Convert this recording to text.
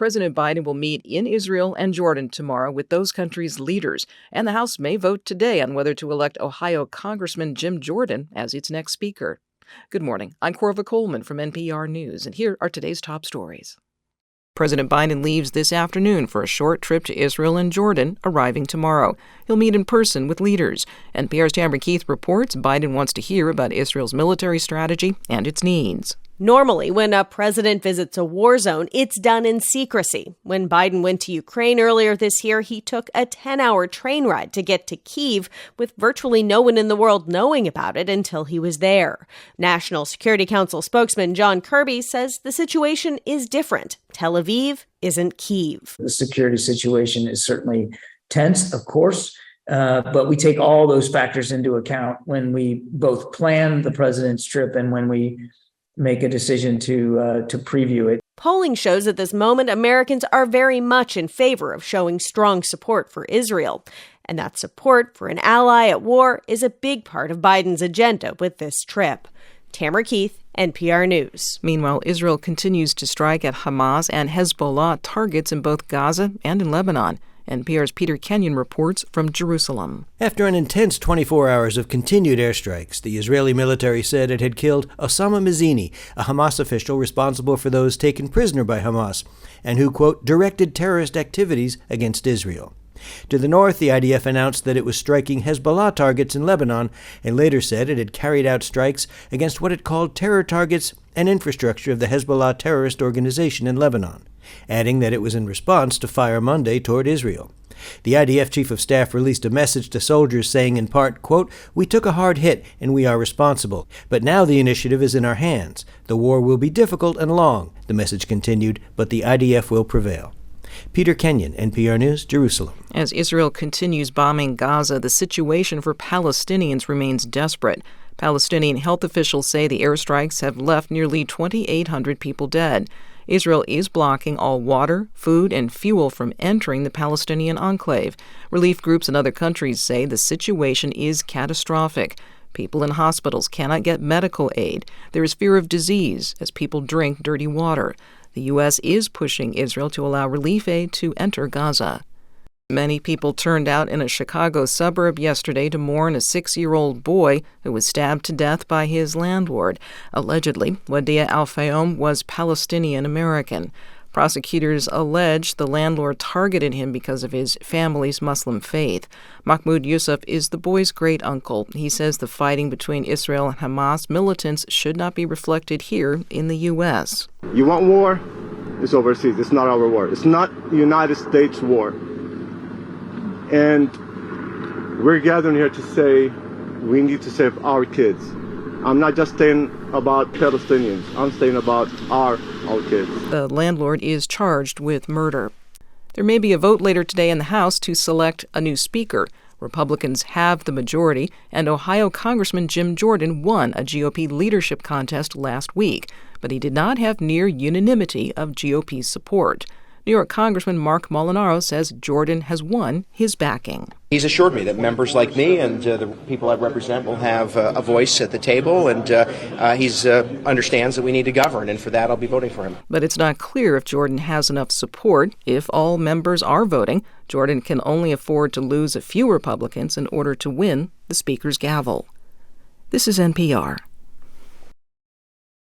President Biden will meet in Israel and Jordan tomorrow with those countries' leaders, and the House may vote today on whether to elect Ohio Congressman Jim Jordan as its next speaker. Good morning. I'm Corva Coleman from NPR News, and here are today's top stories. President Biden leaves this afternoon for a short trip to Israel and Jordan, arriving tomorrow. He'll meet in person with leaders. NPR's Tamara Keith reports Biden wants to hear about Israel's military strategy and its needs. Normally, when a president visits a war zone, it's done in secrecy. When Biden went to Ukraine earlier this year, he took a 10-hour train ride to get to Kyiv, with virtually no one in the world knowing about it until he was there. National Security Council spokesman John Kirby says the situation is different. Tel Aviv isn't Kyiv. The security situation is certainly tense, of course, but we take all those factors into account when we both plan the president's trip and when we make a decision to preview it. Polling shows at this moment Americans are very much in favor of showing strong support for Israel. And that support for an ally at war is a big part of Biden's agenda with this trip. Tamara Keith, NPR News. Meanwhile, Israel continues to strike at Hamas and Hezbollah targets in both Gaza and in Lebanon. NPR's Peter Kenyon reports from Jerusalem. After an intense 24 hours of continued airstrikes, the Israeli military said it had killed Osama Mazzini, a Hamas official responsible for those taken prisoner by Hamas, and who, quote, directed terrorist activities against Israel. To the north, the IDF announced that it was striking Hezbollah targets in Lebanon and later said it had carried out strikes against what it called terror targets and infrastructure of the Hezbollah terrorist organization in Lebanon, adding that it was in response to Fire Monday toward Israel. The IDF chief of staff released a message to soldiers saying in part, quote, "We took a hard hit and we are responsible, but now the initiative is in our hands. The war will be difficult and long," the message continued, but the IDF will prevail. Peter Kenyon, NPR News, Jerusalem. As Israel continues bombing Gaza, the situation for Palestinians remains desperate. Palestinian health officials say the airstrikes have left nearly 2,800 people dead. Israel is blocking all water, food, and fuel from entering the Palestinian enclave. Relief groups in other countries say the situation is catastrophic. People in hospitals cannot get medical aid. There is fear of disease as people drink dirty water. The U.S. is pushing Israel to allow relief aid to enter Gaza. Many people turned out in a Chicago suburb yesterday to mourn a 6-year-old boy who was stabbed to death by his landlord. Allegedly, Wadea Al-Fayom was Palestinian-American. Prosecutors allege the landlord targeted him because of his family's Muslim faith. Mahmoud Yusuf is the boy's great-uncle. He says the fighting between Israel and Hamas militants should not be reflected here in the U.S. You want war? It's overseas. It's not our war. It's not United States war. And we're gathering here to say we need to save our kids. I'm not just saying about Palestinians. I'm saying about our kids. The landlord is charged with murder. There may be a vote later today in the House to select a new speaker. Republicans have the majority, and Ohio Congressman Jim Jordan won a GOP leadership contest last week, but he did not have near unanimity of GOP support. New York Congressman Mark Molinaro says Jordan has won his backing. He's assured me that members like me and the people I represent will have a voice at the table, and he understands that we need to govern, and for that I'll be voting for him. But it's not clear if Jordan has enough support. If all members are voting, Jordan can only afford to lose a few Republicans in order to win the Speaker's gavel. This is NPR.